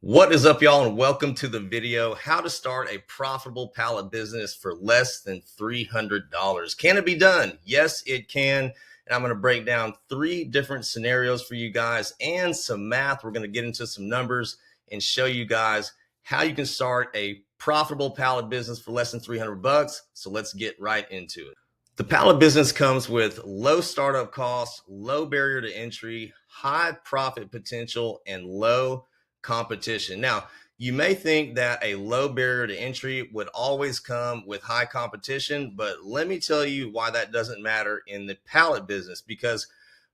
What is up, y'all, and welcome to the video, how to start a profitable pallet business for less than $300. Can it be done? Yes, it can. And I'm going to break down 3 different scenarios for you guys and some math. We're going to get into some numbers and show you guys how you can start a profitable pallet business for less than 300 bucks. So let's get right into it. The pallet business comes with low startup costs, low barrier to entry, high profit potential, and low competition. Now, you may think that a low barrier to entry would always come with high competition, but let me tell you why that doesn't matter in the pallet business, because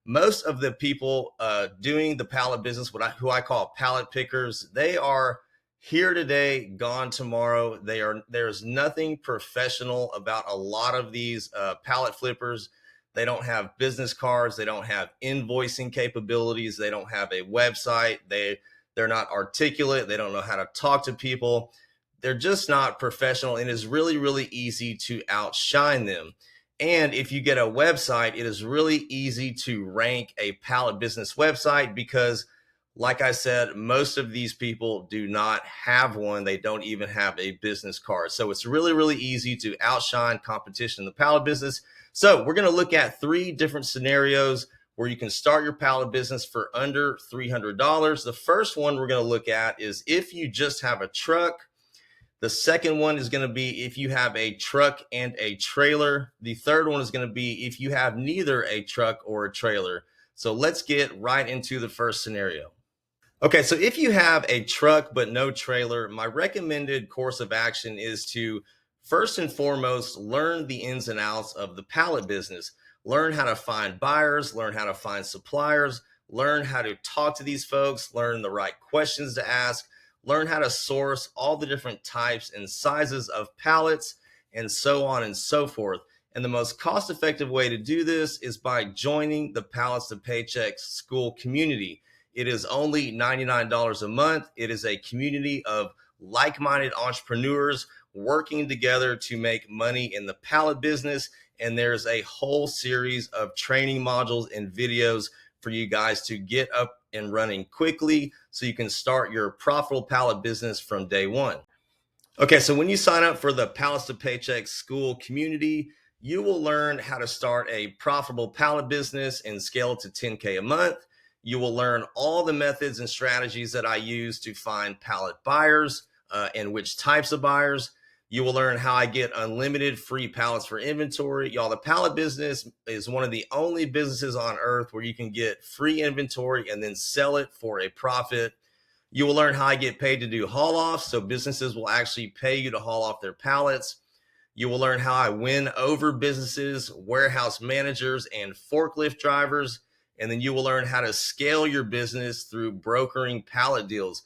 most of the people doing the pallet business, who I call pallet pickers, they are here today, gone tomorrow. There's nothing professional about a lot of these pallet flippers. They don't have business cards. They don't have invoicing capabilities. They don't have a website. They're not articulate. They don't know how to talk to people. They're just not professional, and it's really, really easy to outshine them. And if you get a website, it is really easy to rank a pallet business website because, like I said, most of these people do not have one. They don't even have a business card. So it's really, really easy to outshine competition in the pallet business. So we're going to look at 3 different scenarios where you can start your pallet business for under $300. The first one we're going to look at is if you just have a truck. The second one is going to be if you have a truck and a trailer. The third one is going to be if you have neither a truck or a trailer. So let's get right into the first scenario. Okay, so if you have a truck but no trailer, my recommended course of action is to first and foremost learn the ins and outs of the pallet business. Learn how to find buyers, learn how to find suppliers, learn how to talk to these folks, learn the right questions to ask, learn how to source all the different types and sizes of pallets, and so on and so forth. And the most cost-effective way to do this is by joining the Pallets to Paychecks SKOOL community. It is only $99 a month. It is a community of like-minded entrepreneurs working together to make money in the pallet business. And there's a whole series of training modules and videos for you guys to get up and running quickly so you can start your profitable pallet business from day one. Okay, so when you sign up for the Pallets to Paychecks SKOOL community, you will learn how to start a profitable pallet business and scale it to 10K a month. You will learn all the methods and strategies that I use to find pallet buyers and which types of buyers. You will learn how I get unlimited free pallets for inventory. Y'all, the pallet business is one of the only businesses on earth where you can get free inventory and then sell it for a profit. You will learn how I get paid to do haul offs, so businesses will actually pay you to haul off their pallets. You will learn how I win over businesses, warehouse managers, and forklift drivers. And then you will learn how to scale your business through brokering pallet deals.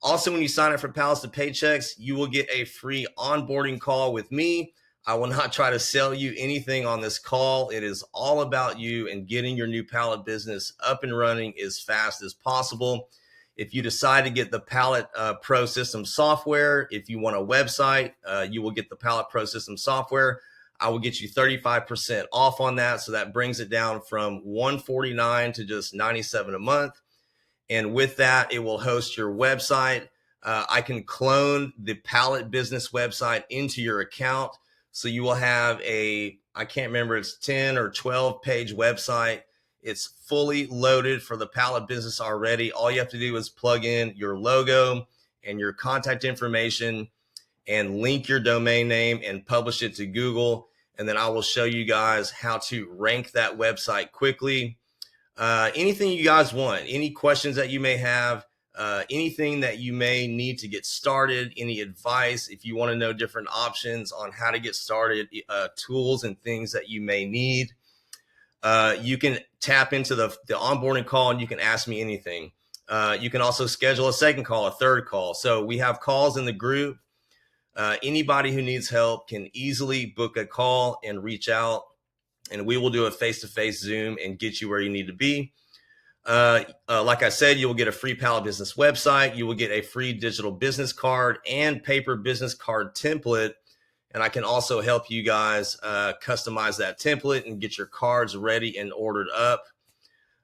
Also, when you sign up for Pallets to Paychecks, you will get a free onboarding call with me. I will not try to sell you anything on this call. It is all about you and getting your new pallet business up and running as fast as possible. If you decide to get the Pallet Pro System software, if you want a website, you will get the Pallet Pro System software. I will get you 35% off on that. So that brings it down from $149 to just $97 a month. And with that, it will host your website. I can clone the pallet business website into your account. So you will have I can't remember, it's 10 or 12 page website. It's fully loaded for the pallet business already. All you have to do is plug in your logo and your contact information and link your domain name and publish it to Google. And then I will show you guys how to rank that website quickly. Anything you guys want, any questions that you may have, anything that you may need to get started, any advice, if you want to know different options on how to get started, tools and things that you may need, you can tap into the onboarding call and you can ask me anything. You can also schedule a second call, a third call. So we have calls in the group. Anybody who needs help can easily book a call and reach out, and we will do a face-to-face Zoom and get you where you need to be. Like I said, you will get a free pallet business website. You will get a free digital business card and paper business card template. And I can also help you guys customize that template and get your cards ready and ordered up.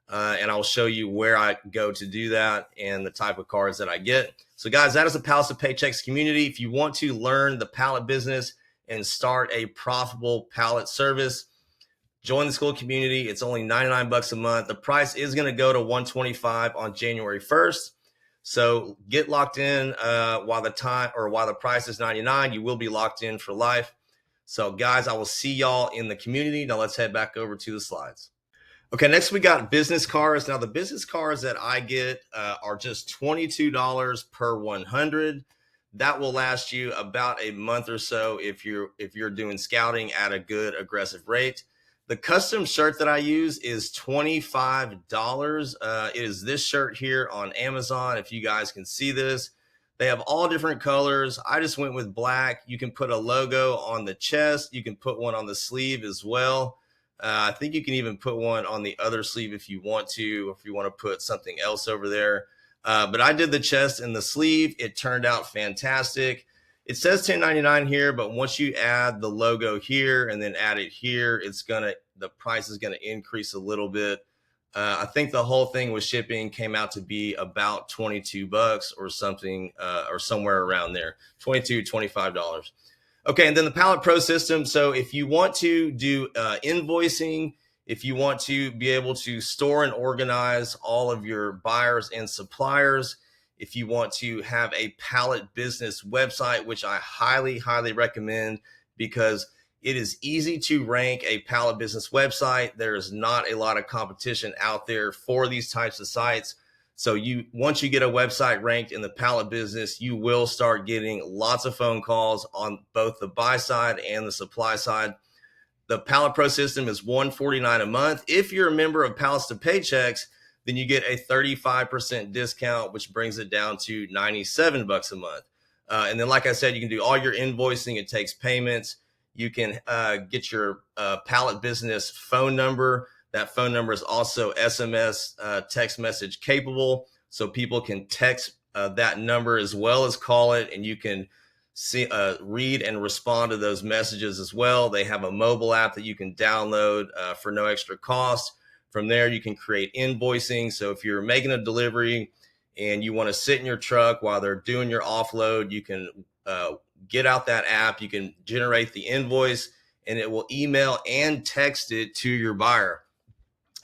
and I'll show you where I go to do that and the type of cards that I get. So guys, that is the Pallets of Paychecks community. If you want to learn the pallet business and start a profitable pallet service, join the SKOOL community. It's only 99 bucks a month. The price is going to go to 125 on January 1st. So get locked in while the price is 99. You will be locked in for life. So guys, I will see y'all in the community. Now let's head back over to the slides. Okay, next we got business cards. Now the business cards that I get are just $22 per 100. That will last you about a month or so if you're doing scouting at a good aggressive rate. The custom shirt that I use is $25. It is this shirt here on Amazon. If you guys can see this, they have all different colors. I just went with black. You can put a logo on the chest. You can put one on the sleeve as well. I think you can even put one on the other sleeve if you want to, if you want to put something else over there. But I did the chest and the sleeve. It turned out fantastic. It says $10.99 here, but once you add the logo here and then add it here, the price is gonna increase a little bit. I think the whole thing with shipping came out to be about 22 bucks or something, or somewhere around there, $22, $25. Okay, and then the Pallet Pro system. So if you want to do invoicing, if you want to be able to store and organize all of your buyers and suppliers, if you want to have a pallet business website, which I highly, highly recommend because it is easy to rank a pallet business website. There is not a lot of competition out there for these types of sites. So once you get a website ranked in the pallet business, you will start getting lots of phone calls on both the buy side and the supply side. The Pallet Pro system is $149 a month. If you're a member of Pallets to Paychecks, then you get a 35% discount, which brings it down to 97 bucks a month. And then, like I said, you can do all your invoicing. It takes payments. You can get your pallet business phone number. That phone number is also SMS text message capable. So people can text that number as well as call it, and you can read and respond to those messages as well. They have a mobile app that you can download for no extra cost. From there, you can create invoicing. So if you're making a delivery and you want to sit in your truck while they're doing your offload, you can get out that app. You can generate the invoice, and it will email and text it to your buyer,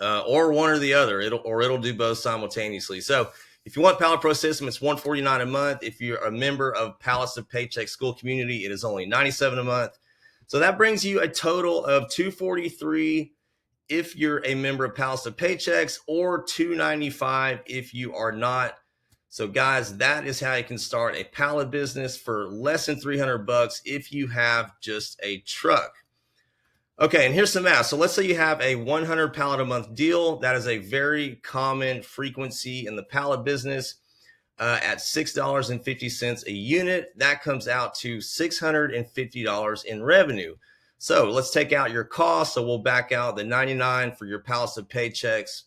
or one or the other. It'll do both simultaneously. So if you want Pallet Pro system, it's $149 a month. If you're a member of Pallets of Paycheck SKOOL community, it is only $97 a month. So that brings you a total of $243 if you're a member of Pallets of Paychecks, or $295 if you are not. So guys, that is how you can start a pallet business for less than 300 bucks if you have just a truck. Okay, and here's some math. So let's say you have a 100 pallet a month deal. That is a very common frequency in the pallet business. At $6.50 a unit, that comes out to $650 in revenue. So let's take out your costs. So we'll back out the $99 for your Pallets of Paychecks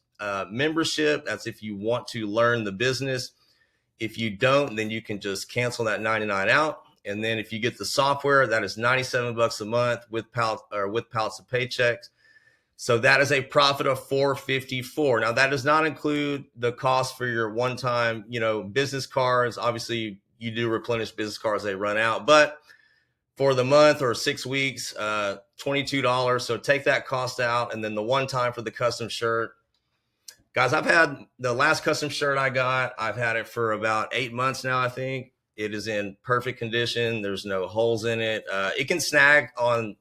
membership. That's if you want to learn the business. If you don't, then you can just cancel that $99 out. And then if you get the software, that is 97 bucks a month with Pallets of Paychecks. So that is a profit of $454. Now that does not include the cost for your one-time, business cards. Obviously, you do replenish business cards, they run out. But for the month or 6 weeks, $22. So take that cost out, and then the one time for the custom shirt. Guys, I've had the last custom shirt I got. I've had it for about 8 months now, I think. It is in perfect condition. There's no holes in it. It can snag on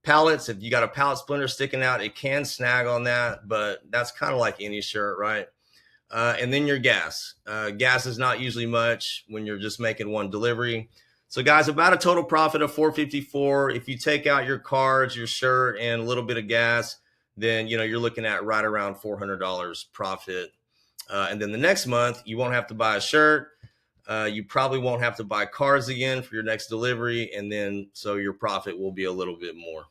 pallets. If you got a pallet splinter sticking out, it can snag on that, but that's kind of like any shirt, right? And then your gas. Gas is not usually much when you're just making one delivery. So guys, about a total profit of $454. If you take out your cards, your shirt, and a little bit of gas, then you're looking at right around $400 profit. And then the next month, you won't have to buy a shirt. You probably won't have to buy cards again for your next delivery. And then so your profit will be a little bit more.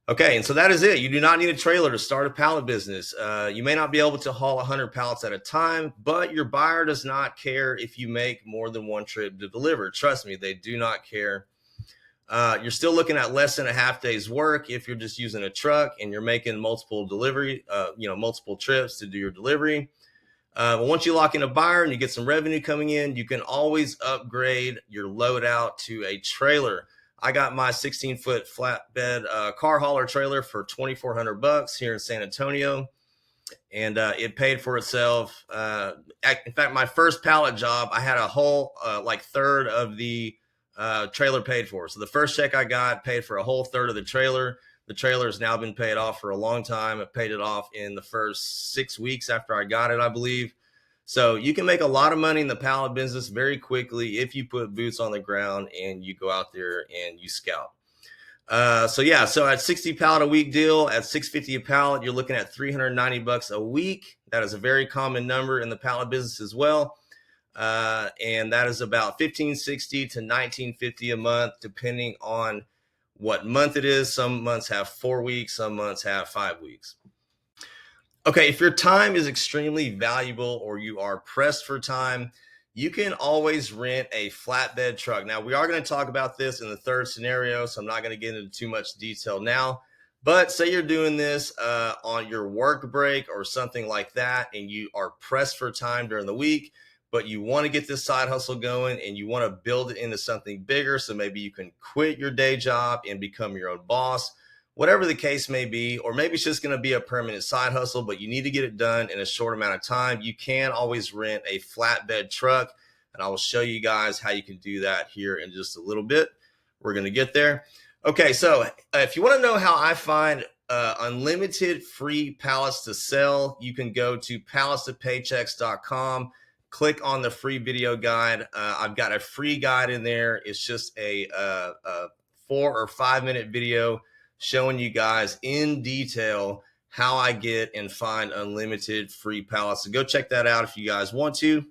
Okay, and so that is it. You do not need a trailer to start a pallet business. You may not be able to haul 100 pallets at a time, but your buyer does not care if you make more than one trip to deliver. Trust me, they do not care. You're still looking at less than a half day's work if you're just using a truck and you're making multiple multiple trips to do your delivery. But once you lock in a buyer and you get some revenue coming in, you can always upgrade your loadout to a trailer. I got my 16-foot flatbed car hauler trailer for $2,400 here in San Antonio, and it paid for itself. In fact, my first pallet job, I had a whole third of the trailer paid for. So the first check I got paid for a whole third of the trailer. The trailer has now been paid off for a long time. I paid it off in the first 6 weeks after I got it, I believe. So you can make a lot of money in the pallet business very quickly if you put boots on the ground and you go out there and you scout. So at 60 pallet a week deal at $650 a pallet, you're looking at $390 a week. That is a very common number in the pallet business as well. And that is about $1,560 to $1,950 a month, depending on what month it is. Some months have 4 weeks, some months have 5 weeks. Okay, if your time is extremely valuable or you are pressed for time, you can always rent a flatbed truck. Now, we are going to talk about this in the third scenario, so I'm not going to get into too much detail now. But say you're doing this on your work break or something like that, and you are pressed for time during the week, but you want to get this side hustle going and you want to build it into something bigger. So maybe you can quit your day job and become your own boss, whatever the case may be, or maybe it's just going to be a permanent side hustle, but you need to get it done in a short amount of time. You can always rent a flatbed truck, and I will show you guys how you can do that here in just a little bit. We're going to get there. Okay, so if you want to know how I find unlimited free pallets to sell, you can go to palletstopaychecks.com. Click on the free video guide. I've got a free guide in there. It's just a 4 or 5 minute video showing you guys in detail how I get and find unlimited free pallets. So go check that out if you guys want to.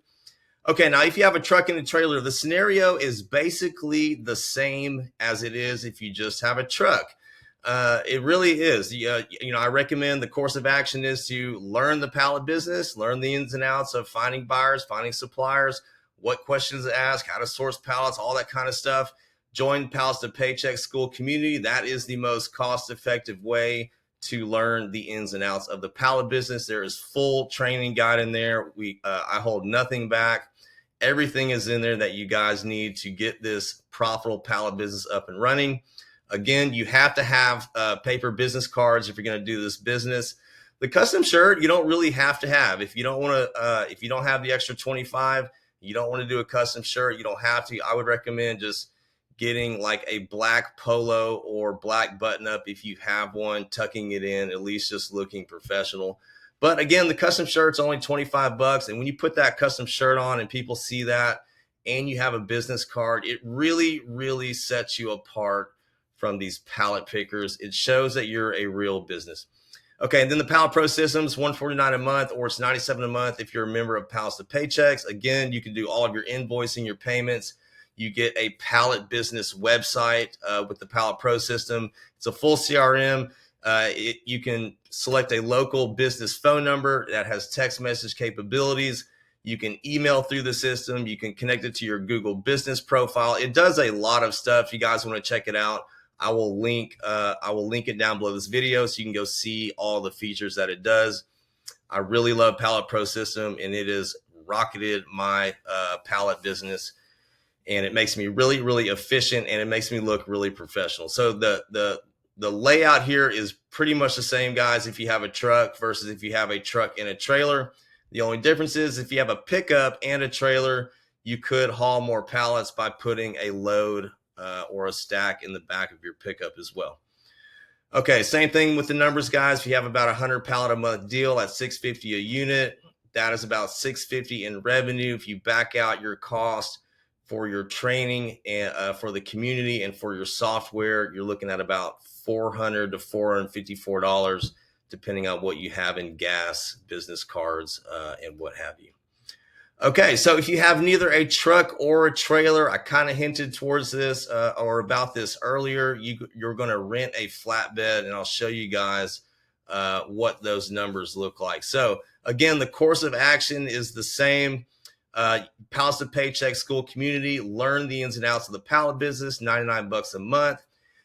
Okay, now if you have a truck and a trailer, the scenario is basically the same as it is if you just have a truck. It really is. I recommend the course of action is to learn the pallet business, learn the ins and outs of finding buyers, finding suppliers, what questions to ask, how to source pallets, all that kind of stuff. Join Pallets to Paycheck School community. That is the most cost-effective way to learn the ins and outs of the pallet business. There is full training guide in there. I hold nothing back. Everything is in there that you guys need to get this profitable pallet business up and running. Again, you have to have paper business cards if you're going to do this business. The custom shirt you don't really have to have. If you don't want to, if you don't have the extra 25, you don't want to do a custom shirt, you don't have to. I would recommend just getting like a black polo or black button up if you have one, tucking it in, at least just looking professional. But again, the custom shirt's only $25, and when you put that custom shirt on and people see that and you have a business card, it really, really sets you apart from these pallet pickers. It shows that you're a real business. Okay, and then the Pallet Pro system's $149 a month, or it's $97 a month if you're a member of Pallets to Paychecks. Again, you can do all of your invoicing, your payments. You get a pallet business website with the Pallet Pro system. It's a full CRM. You can select a local business phone number that has text message capabilities. You can email through the system. You can connect it to your Google business profile. It does a lot of stuff. If you guys want to check it out, I will link it down below this video so you can go see all the features that it does. I really love Pallet Pro system, and it has rocketed my pallet business, and it makes me really, really efficient, and it makes me look really professional. So the layout here is pretty much the same, guys, if you have a truck versus if you have a truck and a trailer. The only difference is if you have a pickup and a trailer, you could haul more pallets by putting a load or a stack in the back of your pickup as well. Okay, same thing with the numbers, guys. If you have about 100 pallet a month deal at $650 a unit, that is about $650 in revenue. If you back out your cost for your training and for the community and for your software, you're looking at about $400 to $454, depending on what you have in gas, business cards, and what have you. Okay, so if you have neither a truck or a trailer, I kind of hinted towards this or about this earlier, you're going to rent a flatbed, and I'll show you guys what those numbers look like. So again, the course of action is the same. Pallets to Paycheck School community, learn the ins and outs of the pallet business, 99 bucks a month.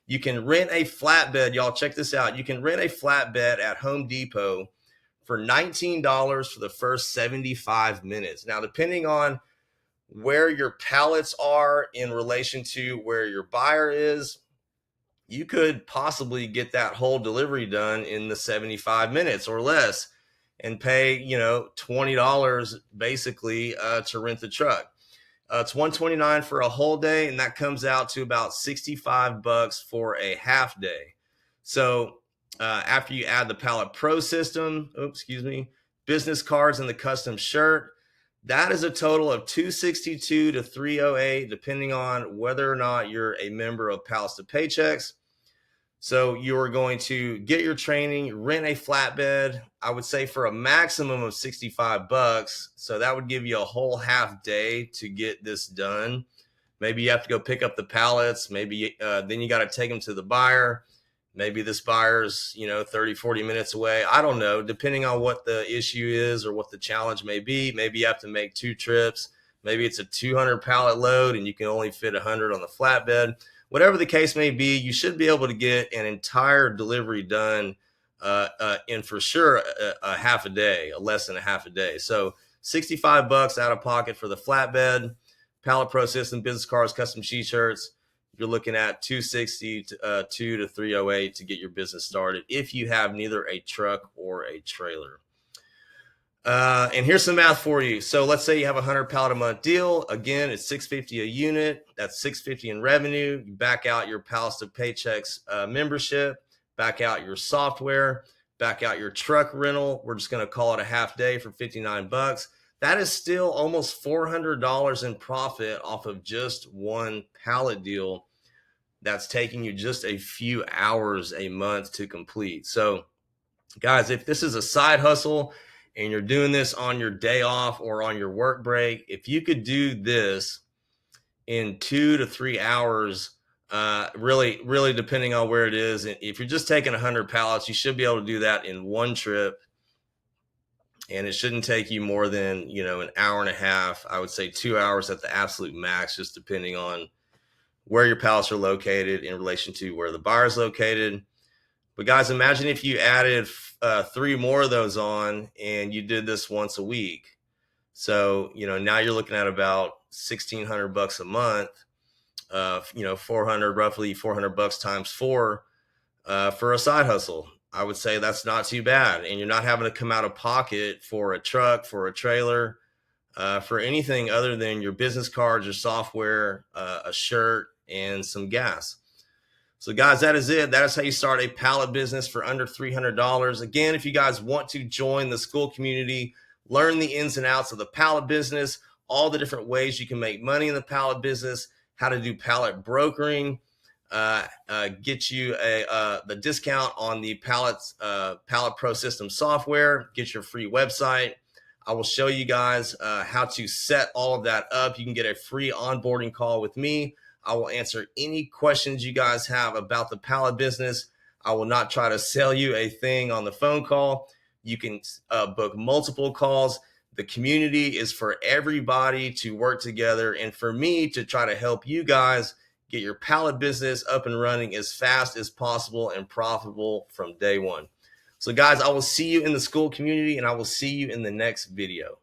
You can rent a flatbed. Y'all check this out. You can rent a flatbed at Home Depot for $19 for the first 75 minutes. Now, depending on where your pallets are in relation to where your buyer is, you could possibly get that whole delivery done in the 75 minutes or less and pay, $20 basically to rent the truck. It's $129 for a whole day, and that comes out to about 65 bucks for a half day. So after you add the Pallet Pro system, business cards and the custom shirt, that is a total of $262 to $308, depending on whether or not you're a member of Pallets to Paychecks. So you're going to get your training, rent a flatbed, I would say for a maximum of 65 bucks. So that would give you a whole half day to get this done. Maybe you have to go pick up the pallets. Maybe then you got to take them to the buyer. Maybe this buyer's, 30, 40 minutes away. I don't know, depending on what the issue is or what the challenge may be. Maybe you have to make 2 trips. Maybe it's a 200 pallet load and you can only fit 100 on the flatbed. Whatever the case may be, you should be able to get an entire delivery done in for sure a half a day, less than a half a day. So 65 bucks out of pocket for the flatbed, Pallet Pro system, business cards, custom shirts. You're looking at $260 to $308 to get your business started if you have neither a truck or a trailer. And here's some math for you. So let's say you have a 100 pallet a month deal. Again, it's $650 a unit. That's $650 in revenue. You back out your Pallets to Paychecks membership, back out your software, back out your truck rental. We're just going to call it a half day for 59 bucks. That is still almost $400 in profit off of just one pallet deal. That's taking you just a few hours a month to complete. So guys, if this is a side hustle and you're doing this on your day off or on your work break, if you could do this in 2 to 3 hours, really depending on where it is, if you're just taking 100 pallets, you should be able to do that in one trip. And it shouldn't take you more than, an hour and a half. I would say 2 hours at the absolute max, just depending on where your pallets are located in relation to where the buyer is located. But guys, imagine if you added 3 more of those on and you did this once a week. So, now you're looking at about 1,600 bucks a month, roughly 400 bucks times 4 for a side hustle. I would say that's not too bad. And you're not having to come out of pocket for a truck, for a trailer, for anything other than your business cards, your software, a shirt, and some gas. So guys, that is it. That is how you start a pallet business for under $300. Again, if you guys want to join the SKOOL community, learn the ins and outs of the pallet business, all the different ways you can make money in the pallet business, how to do pallet brokering, get you the discount on the Pallet Pro system software, get your free website. I will show you guys how to set all of that up. You can get a free onboarding call with me. I will answer any questions you guys have about the pallet business. I will not try to sell you a thing on the phone call. You can book multiple calls. The community is for everybody to work together and for me to try to help you guys get your pallet business up and running as fast as possible and profitable from day one. So guys, I will see you in the SKOOL community and I will see you in the next video.